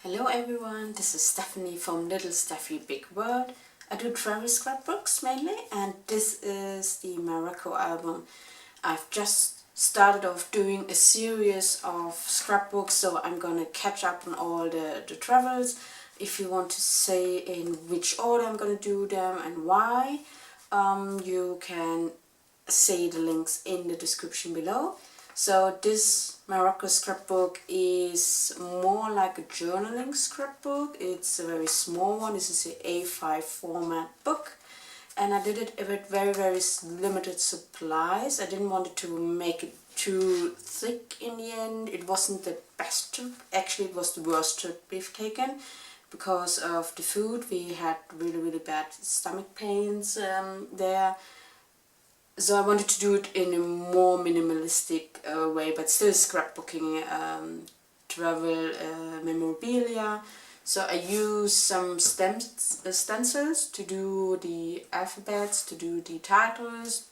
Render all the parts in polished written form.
Hello everyone, this is Stephanie from Little Steffi Big World. I do travel scrapbooks mainly, and this is the Morocco album. I've just started off doing a series of scrapbooks, so I'm gonna catch up on all the travels. If you want to say in which order I'm gonna do them and why, you can see the links in the description below. So this Morocco scrapbook is more like a journaling scrapbook. It's a very small one. This is an A5 format book, and I did it with very limited supplies. I didn't want it to make it too thick in the end. It wasn't the best trip. Actually, it was the worst trip we've taken because of the food. We had really bad stomach pains there. So I wanted to do it in a more minimalistic way, but still scrapbooking, travel memorabilia. So I used some stencils to do the alphabets, to do the titles.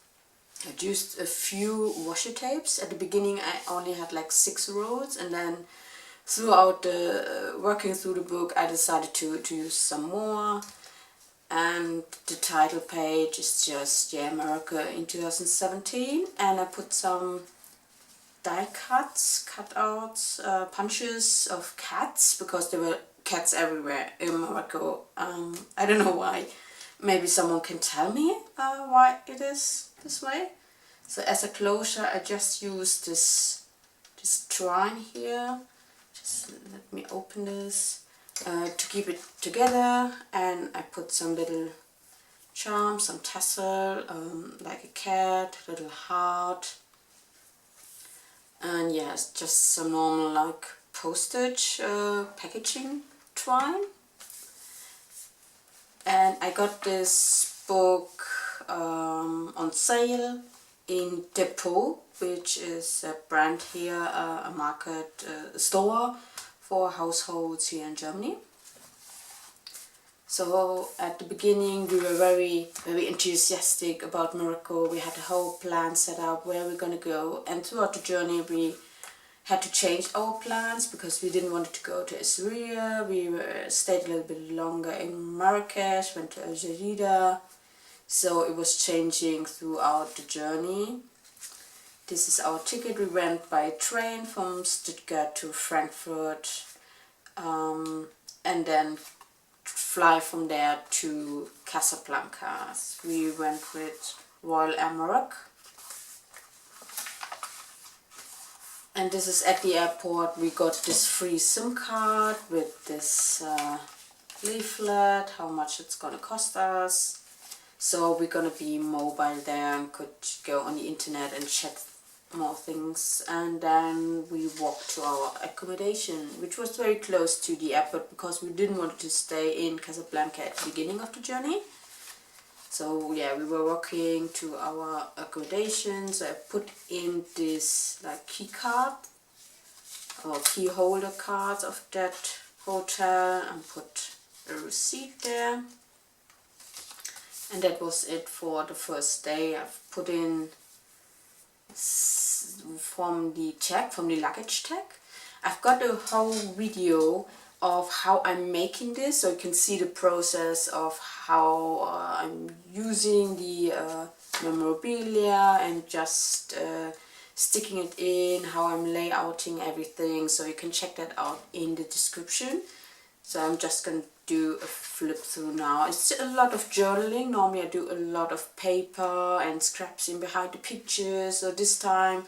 I used a few washi tapes. At the beginning I only had like 6 rolls, and then throughout the working through the book I decided to use some more. And the title page is just Morocco in 2017, and I put some die cutouts, punches of cats, because there were cats everywhere in Morocco. I don't know why. Maybe someone can tell me why it is this way. So as a closure I just used this twine here. Just let me open this. To keep it together, and I put some little charms, some tassel, like a cat, little heart, and yes, just some normal like postage packaging twine. And I got this book on sale in Depot, which is a brand here, a market store for households here in Germany. So at the beginning we were very enthusiastic about Morocco. We had a whole plan set up where we're gonna go, and throughout the journey we had to change our plans because we didn't want to go to Syria. We stayed a little bit longer in Marrakech, went to Jadida, so it was changing throughout the journey. This is our ticket. We went by train from Stuttgart to Frankfurt, and then fly from there to Casablanca. We went with Royal Air Morocco. And this is at the airport. We got this free SIM card with this leaflet, how much it's gonna cost us. So we're gonna be mobile there and could go on the internet and check more things. And then we walked to our accommodation, which was very close to the airport because we didn't want to stay in Casablanca at the beginning of the journey. So yeah, we were walking to our accommodation. So I put in this like key card or key holder cards of that hotel and put a receipt there. And that was it for the first day. I've put in from the luggage tag. I've got a whole video of how I'm making this, so you can see the process of how I'm using the memorabilia and just sticking it in, how I'm layouting everything, so you can check that out in the description. So I'm just going to do a flip through now. It's a lot of journaling. Normally I do a lot of paper and scraps in behind the pictures. So this time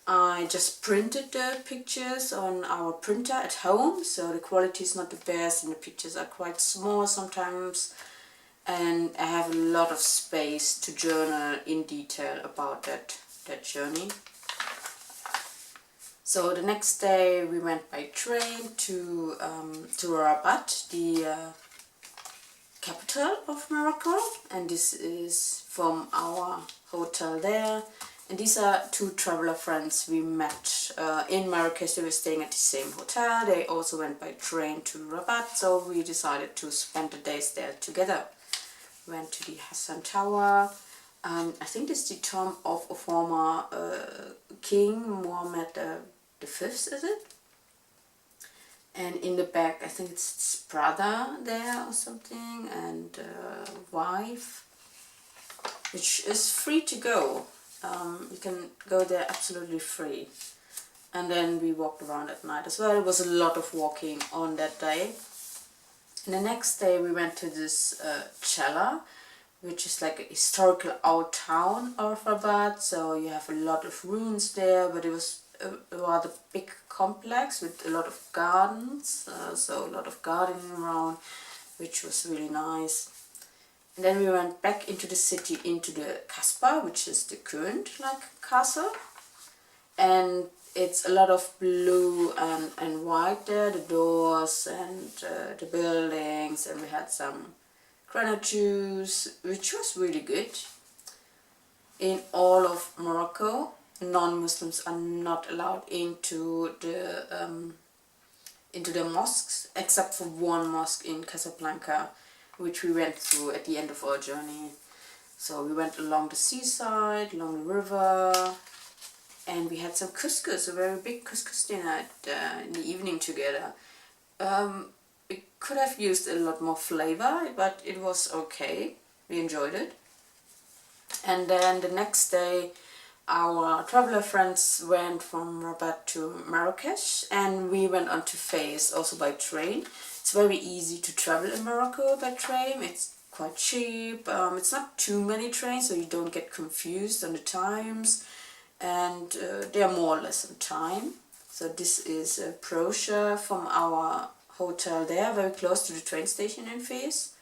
I just printed the pictures on our printer at home. So the quality is not the best and the pictures are quite small sometimes. And I have a lot of space to journal in detail about that journey. So the next day we went by train to Rabat, the capital of Morocco, and this is from our hotel there. And these are 2 traveler friends we met in Marrakech. They were staying at the same hotel. They also went by train to Rabat, so we decided to spend the days there together. Went to the Hassan Tower. I think this is the tomb of a former king, Mohammed the 5th, is it? and in the back I think it's his brother there or something, and wife, which is free to go. You can go there absolutely free. And then we walked around at night as well. It was a lot of walking on that day. And the next day we went to this Cella, which is like a historical old town of Rabat. So you have a lot of ruins there, but it was a rather big complex with a lot of gardens. So a lot of gardening around, which was really nice. And then we went back into the city, into the Casbah, which is the current castle. And it's a lot of blue and white there, the doors and the buildings, and we had some granite juice, which was really good. In all of Morocco, non-Muslims are not allowed into the mosques, except for one mosque in Casablanca, which we went through at the end of our journey. So we went along the seaside, along the river, and we had some couscous, a very big couscous dinner in the evening together. We could have used a lot more flavor, but it was okay. We enjoyed it. And then the next day, our traveler friends went from Rabat to Marrakech, and we went on to Fez, also by train. It's very easy to travel in Morocco by train. It's quite cheap. It's not too many trains, so you don't get confused on the times. And they are more or less on time. So this is a brochure from our hotel there, very close to the train station in Fez.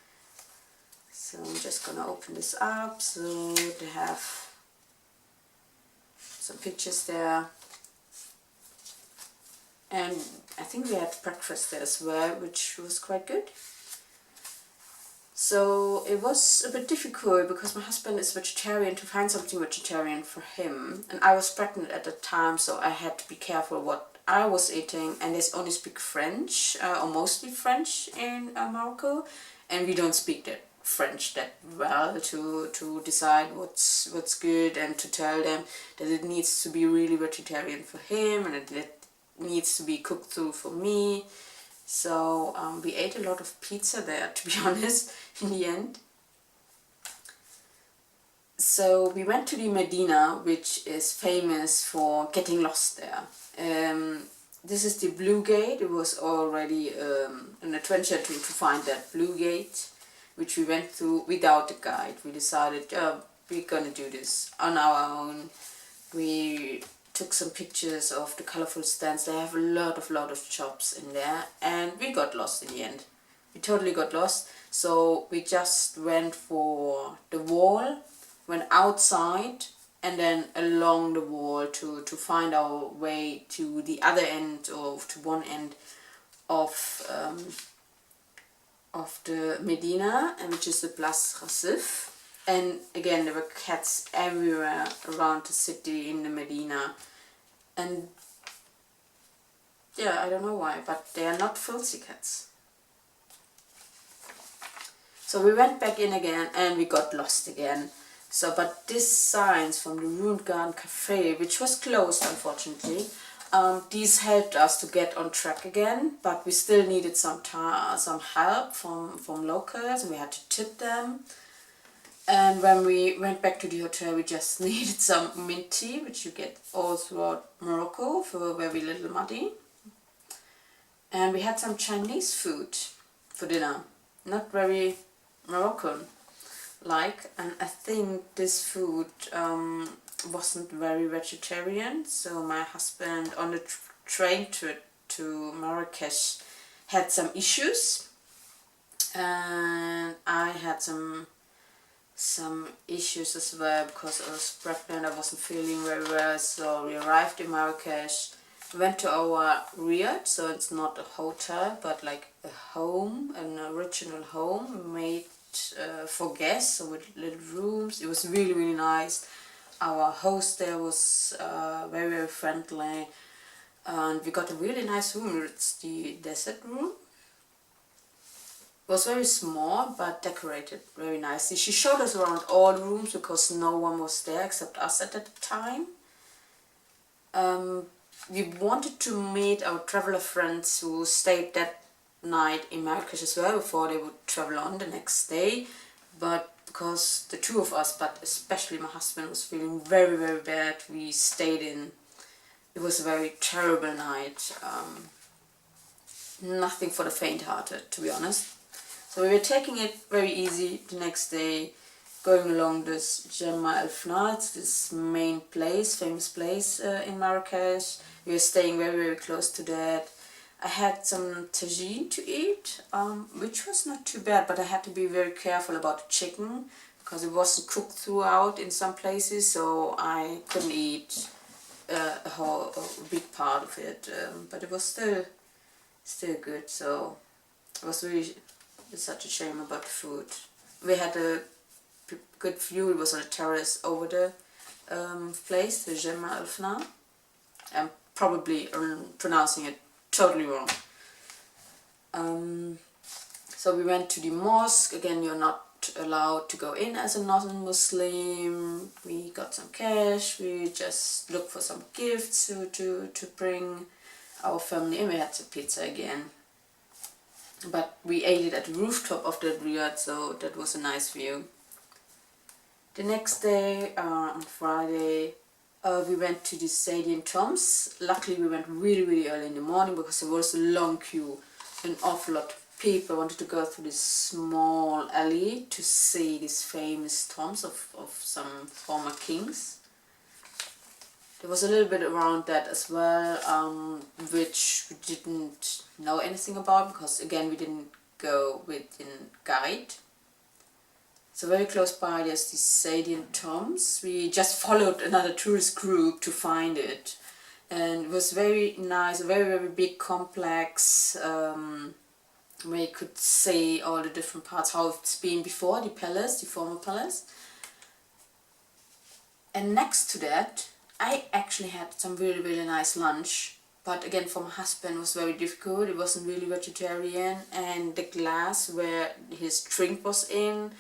So I'm just gonna open this up. So they have some pictures there, and I think we had breakfast there as well, which was quite good. So it was a bit difficult because my husband is vegetarian, to find something vegetarian for him, and I was pregnant at the time, so I had to be careful what I was eating, and they only speak French, or mostly French in Morocco, and we don't speak that French that well to decide what's good, and to tell them that it needs to be really vegetarian for him and it needs to be cooked through for me. So we ate a lot of pizza there, to be honest, in the end. So we went to the Medina, which is famous for getting lost there. This is the Blue Gate. It was already an adventure to find that Blue Gate, which we went through without a guide. We decided, we're gonna do this on our own. We took some pictures of the colorful stands. They have a lot of shops in there, and we got lost in the end. We totally got lost. So we just went for the wall, went outside, and then along the wall to find our way to the other end, or to one end of the Medina, and which is the Place Rasif. And again, there were cats everywhere around the city in the Medina. And yeah, I don't know why, but they are not filthy cats. So we went back in again and we got lost again. So, but these signs from the Ruined Garden Cafe, which was closed unfortunately, these helped us to get on track again, but we still needed some help from locals, and we had to tip them. And when we went back to the hotel, we just needed some mint tea, which you get all throughout Morocco for very little money. And we had some Chinese food for dinner, not very Moroccan-like. And I think this food wasn't very vegetarian. So my husband on the train trip to Marrakech had some issues, and I had some issues as well because I was pregnant. I wasn't feeling very well, so we arrived in Marrakech, went to our riad, so it's not a hotel but like a home, an original home made for guests, so with little rooms. It was really nice. Our host there was very friendly, and we got a really nice room. It's the desert room. It was very small but decorated very nicely. She showed us around all the rooms because no one was there except us at that time. we wanted to meet our traveler friends who stayed that night in Marrakech as well before they would travel on the next day, but because the two of us, but especially my husband, was feeling very, very bad, we stayed in. It was a very terrible night. Nothing for the faint-hearted, to be honest. So we were taking it very easy the next day, going along this Jemaa El Fna, this main place, famous place in Marrakech. We were staying very, very close to that. I had some tagine to eat, which was not too bad, but I had to be very careful about the chicken because it wasn't cooked throughout in some places, so I couldn't eat a big part of it, but it was still good. So it was really such a shame about the food. We had a good view. It was on a terrace over the place, the Jemaa El Fna. I'm probably pronouncing it totally wrong. So we went to the mosque. Again, you're not allowed to go in as a non-Muslim. We got some cash. We just looked for some gifts to bring our family in. We had some pizza again. But we ate it at the rooftop of the Riyadh, so that was a nice view. The next day, on Friday, we went to the Sadian Tombs. Luckily, we went really, really early in the morning because there was a long queue. An awful lot of people wanted to go through this small alley to see these famous tombs of some former kings. There was a little bit around that as well, which we didn't know anything about because, again, we didn't go with a guide. So very close by there's the Sadian Tombs. We just followed another tourist group to find it. And it was very nice, a very, very big complex where you could see all the different parts, how it's been before, the palace, the former palace. And next to that, I actually had some really, really nice lunch. But again, for my husband, it was very difficult. It wasn't really vegetarian. And the glass where his drink was in,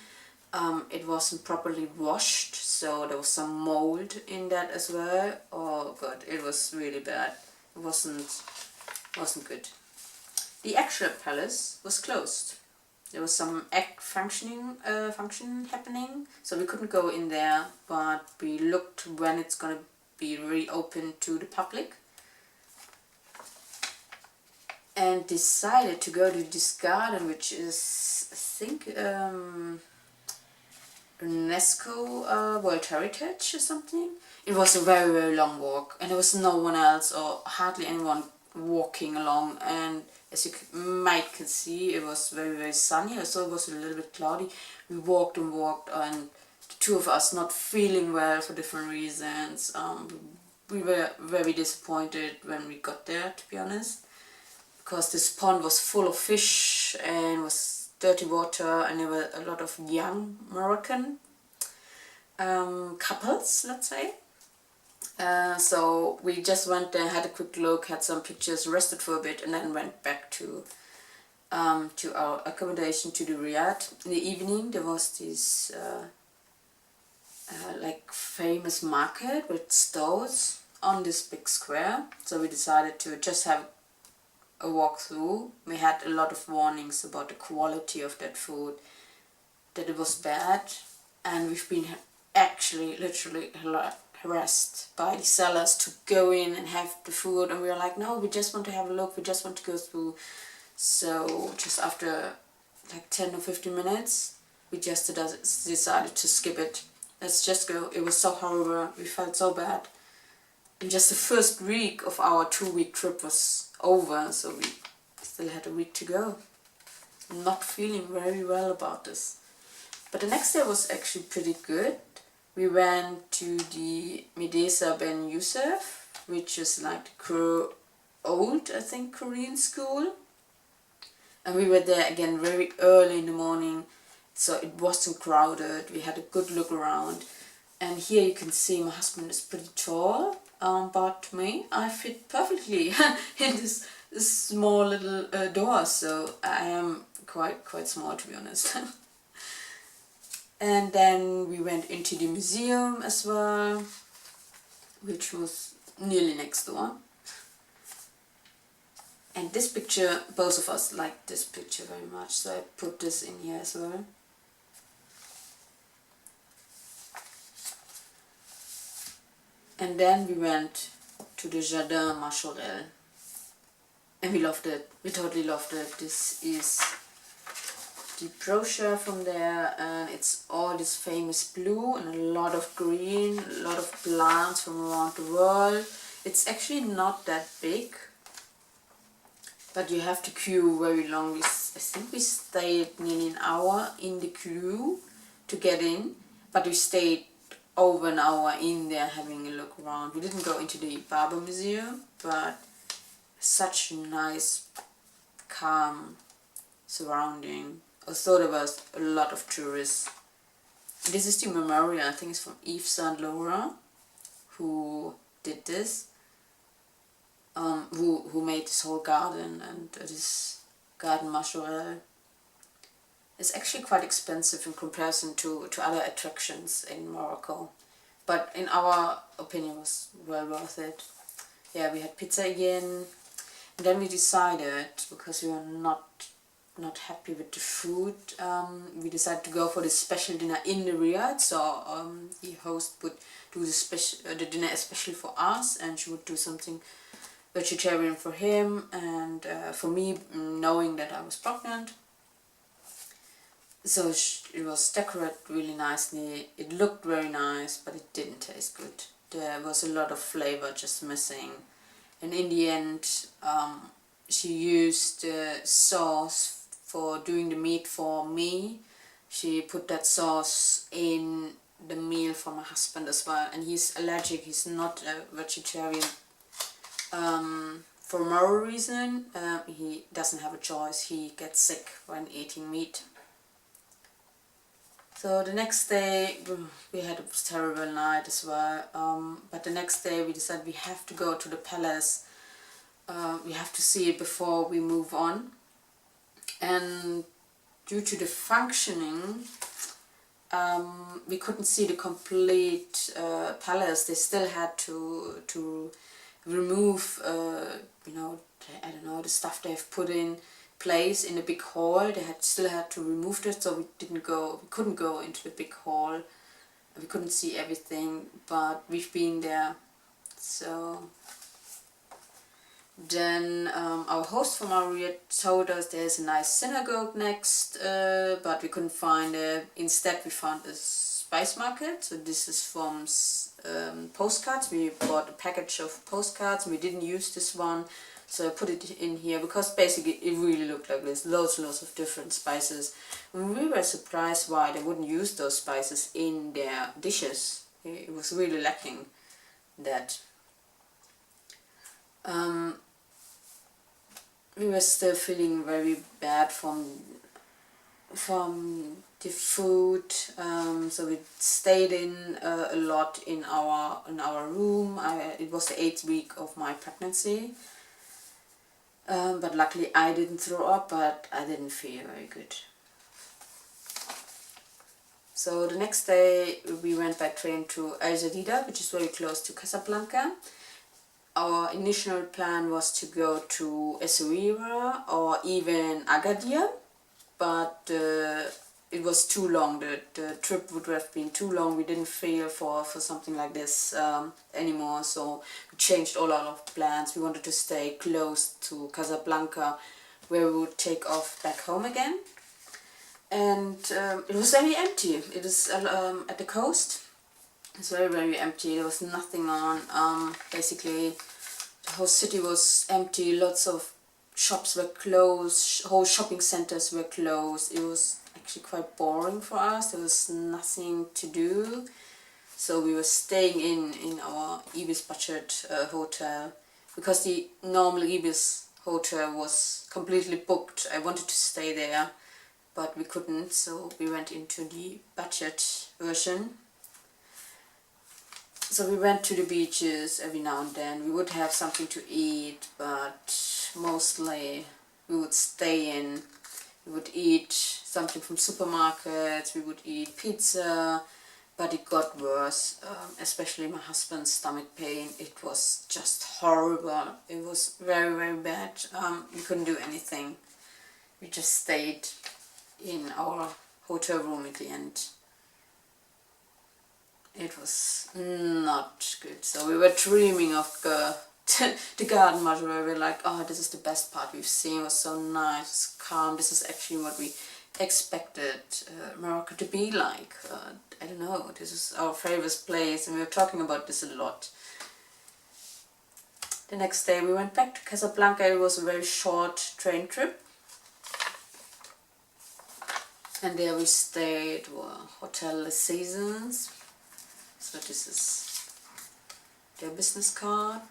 it wasn't properly washed, so there was some mold in that as well. Oh god, it was really bad. It wasn't good. The actual palace was closed. There was some function happening, so we couldn't go in there, but we looked when it's gonna be reopened to the public. And decided to go to this garden, which is, I think, UNESCO World Heritage or something. It was a very, very long walk, and there was no one else or hardly anyone walking along. And as you might can see, it was very, very sunny, so it was a little bit cloudy. We walked and walked, and the two of us not feeling well for different reasons. We were very disappointed when we got there, to be honest, because this pond was full of fish and was dirty water, and there were a lot of young Moroccan couples, let's say. So we just went there, had a quick look, had some pictures, rested for a bit, and then went back to our accommodation, to the Riyadh. In the evening there was this like famous market with stalls on this big square, so we decided to just have a walk through. We had a lot of warnings about the quality of that food, that it was bad, and we've been actually literally harassed by the sellers to go in and have the food, and we were like, no, we just want to have a look, we just want to go through. So just after like 10 or 15 minutes, we just decided to skip it. Let's just go. It was so horrible, we felt so bad. And just the first week of our 2-week trip was over, so we still had a week to go. I'm not feeling very well about this. But the next day was actually pretty good. We went to the Medresa Ben Youssef, which is like the old, I think, Korean school. And we were there again very early in the morning, so it wasn't crowded. We had a good look around. And here you can see my husband is pretty tall, but me, I fit perfectly in this small little door, so I am quite small, to be honest. And then we went into the museum as well, which was nearly next door. And this picture, both of us liked this picture very much, so I put this in here as well. And then we went to the Jardin Marchorel, and we loved it. We totally loved it. This is the brochure from there, and it's all this famous blue and a lot of green, a lot of plants from around the world. It's actually not that big, but you have to queue very long. I think we stayed nearly an hour in the queue to get in, but we stayed over an hour in there having a look around. We didn't go into the Barber Museum, but such a nice, calm surrounding. Although there was a lot of tourists. This is the memorial, I think it's from Yves Saint Laurent, who did this, who made this whole garden, and this garden Marchorel is actually quite expensive in comparison to other attractions in Morocco, but in our opinion was well worth it. Yeah, we had pizza again, and then we decided, because we were not happy with the food, we decided to go for the special dinner in the Riyadh. So the host would do the dinner especially for us, and she would do something vegetarian for him and for me, knowing that I was pregnant. So it was decorated really nicely. It looked very nice, but it didn't taste good. There was a lot of flavor just missing, and in the end she used sauce for doing the meat for me. She put that sauce in the meal for my husband as well, and he's allergic, he's not a vegetarian. For moral reason, he doesn't have a choice, he gets sick when eating meat. So the next day we had a terrible night as well, but the next day we decided we have to go to the palace. We have to see it before we move on. And due to the functioning, we couldn't see the complete palace. They still had to remove, I don't know, the stuff they've put in place in the big hall. They still had to remove it, so we couldn't go into the big hall. We couldn't see everything, but we've been there. So then our host from Riyadh told us there's a nice synagogue next, but we couldn't find it. Instead we found a spice market. So this is from postcards. We bought a package of postcards, and we didn't use this one, so I put it in here because basically it really looked like this. Loads of different spices. And we were surprised why they wouldn't use those spices in their dishes. It was really lacking that. We were still feeling very bad from the food, so we stayed in a lot in our room. It was the 8th week of my pregnancy, but luckily I didn't throw up, but I didn't feel very good. So the next day we went by train to Jadida, which is very close to Casablanca. Our initial plan was to go to Essaouira or even Agadir, but it was too long. The trip would have been too long. We didn't feel for something like this anymore, so we changed all our plans. We wanted to stay close to Casablanca, where we would take off back home again. And it was very empty. It is at the coast. It's very empty. There was nothing on. Basically the whole city was empty. Lots of shops were closed, whole shopping centers were closed. It was actually quite boring for us. There was nothing to do, so we were staying in our Ibis budget hotel, because the normal Ibis hotel was completely booked. I wanted to stay there, but we couldn't, so we went into the budget version. So we went to the beaches every now and then. We would have something to eat, but mostly we would stay in. We would eat something from supermarkets, we would eat pizza, but it got worse, especially my husband's stomach pain. It was just horrible. It was very, very bad. We couldn't do anything. We just stayed in our hotel room at the end. It was not good. So we were dreaming of the garden much, where we were like, oh, this is the best part we've seen. It was so nice, calm. This is actually what we expected Morocco to be like. I don't know, this is our favorite place, and we were talking about this a lot. The next day we went back to Casablanca. It was a very short train trip, and there we stayed Hotel Les Seasons. So this is their business card,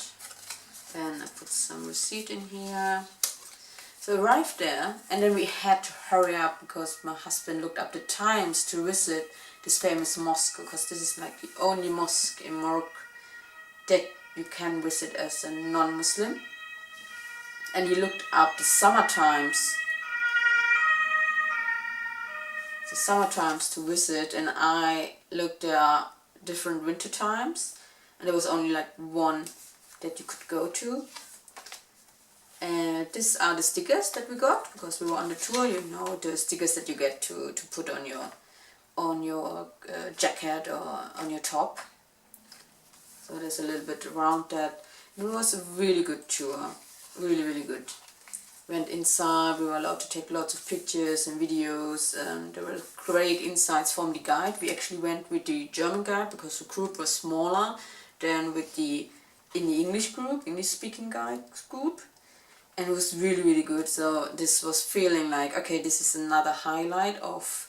and I put some receipt in here. So we arrived there, and then we had to hurry up because my husband looked up the times to visit this famous mosque, because this is like the only mosque in Morocco that you can visit as a non-Muslim. And he looked up the summer times to visit, and I looked there different winter times, and there was only like one that you could go to. And these are the stickers that we got because we were on the tour. You know, the stickers that you get to put on your jacket or on your top. So there's a little bit around that. It was a really good tour, really, really good. Went inside, we were allowed to take lots of pictures and videos, and there were great insights from the guide. We actually went with the German guide because the group was smaller than with in the English group, English speaking guide group. And it was really, really good. So this was feeling like, okay, this is another highlight of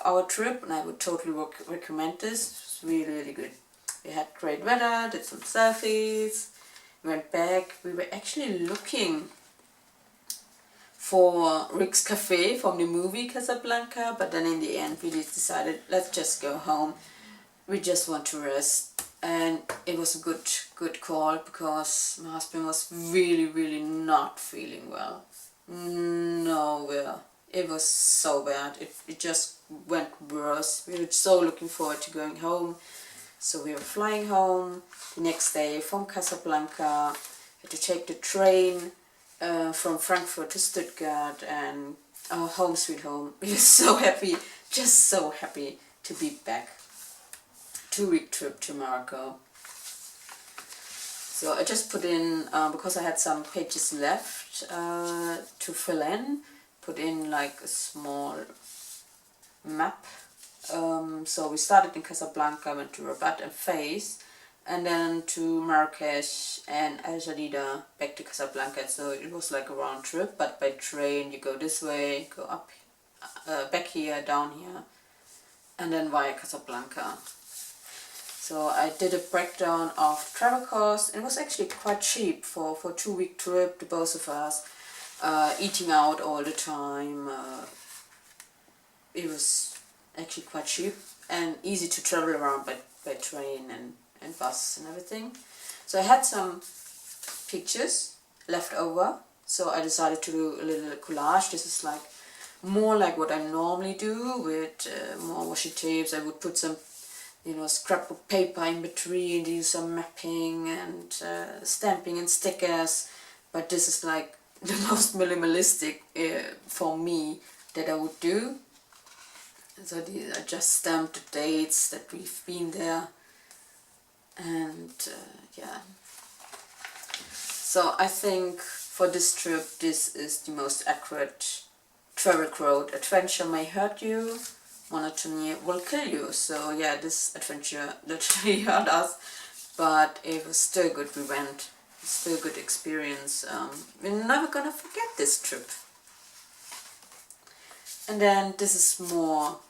our trip, and I would totally recommend this. It was really, really good. We had great weather, did some selfies, went back. We were actually looking for Rick's Cafe from the movie Casablanca, but then in the end we decided, let's just go home. We just want to rest. And it was a good call because my husband was really, really not feeling well. Nowhere. It was so bad. It just went worse. We were so looking forward to going home. So we were flying home the next day from Casablanca. We had to take the train from Frankfurt to Stuttgart, and our home sweet home. We were so happy, just so happy to be back. 2-week trip to Morocco. So I just put in, because I had some pages left to fill in, put in like a small map. So we started in Casablanca, went to Rabat and Fez, and then to Marrakech and Jadida, back to Casablanca. So it was like a round trip, but by train you go this way, go up, back here, down here, and then via Casablanca. So I did a breakdown of travel costs. It was actually quite cheap for a 2-week trip, the both of us, eating out all the time. It was actually quite cheap and easy to travel around by train and bus and everything. So I had some pictures left over, so I decided to do a little collage. This is like more like what I normally do with more washi tapes. I would put some scrapbook paper in between, do some mapping and stamping and stickers, but this is like the most minimalistic for me that I would do. So I just stamped the dates that we've been there, and yeah. So I think for this trip, this is the most accurate travel quote. Adventure may hurt you, monotony will kill you. So yeah, this adventure literally hurt us, but it was still good. We went, still a good experience. We're never gonna forget this trip. And then this is more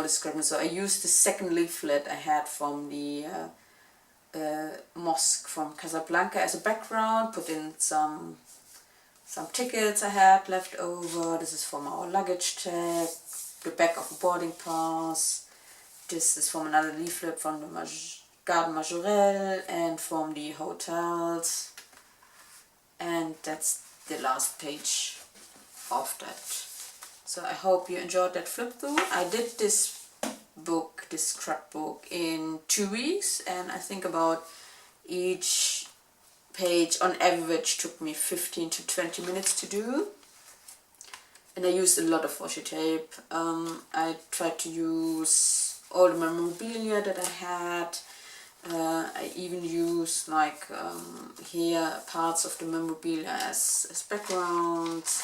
description. So I used the second leaflet I had from the Mosque from Casablanca as a background, put in some tickets I had left over. This is from our luggage tag, the back of a boarding pass. This is from another leaflet from the Garden Majorelle and from the hotels. And that's the last page of that. So I hope you enjoyed that flip through. I did this book, this scrapbook, in 2 weeks, and I think about each page on average took me 15 to 20 minutes to do. And I used a lot of washi tape. I tried to use all the memorabilia that I had. I even used like here parts of the memorabilia as backgrounds,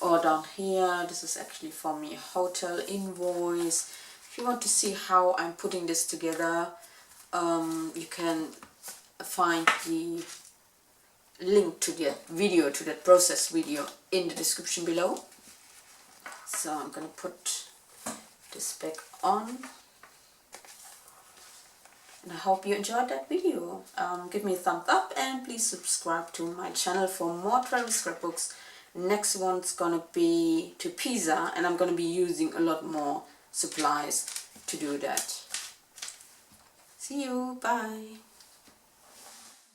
or down here this is actually for me a hotel invoice. If you want to see how I'm putting this together, you can find the link to the video, to that process video, in the description below. So I'm gonna put this back on. And I hope you enjoyed that video. Give me a thumbs up and please subscribe to my channel for more travel scrapbooks. Next one's gonna be to Pisa, and I'm gonna be using a lot more supplies to do that. See you, bye.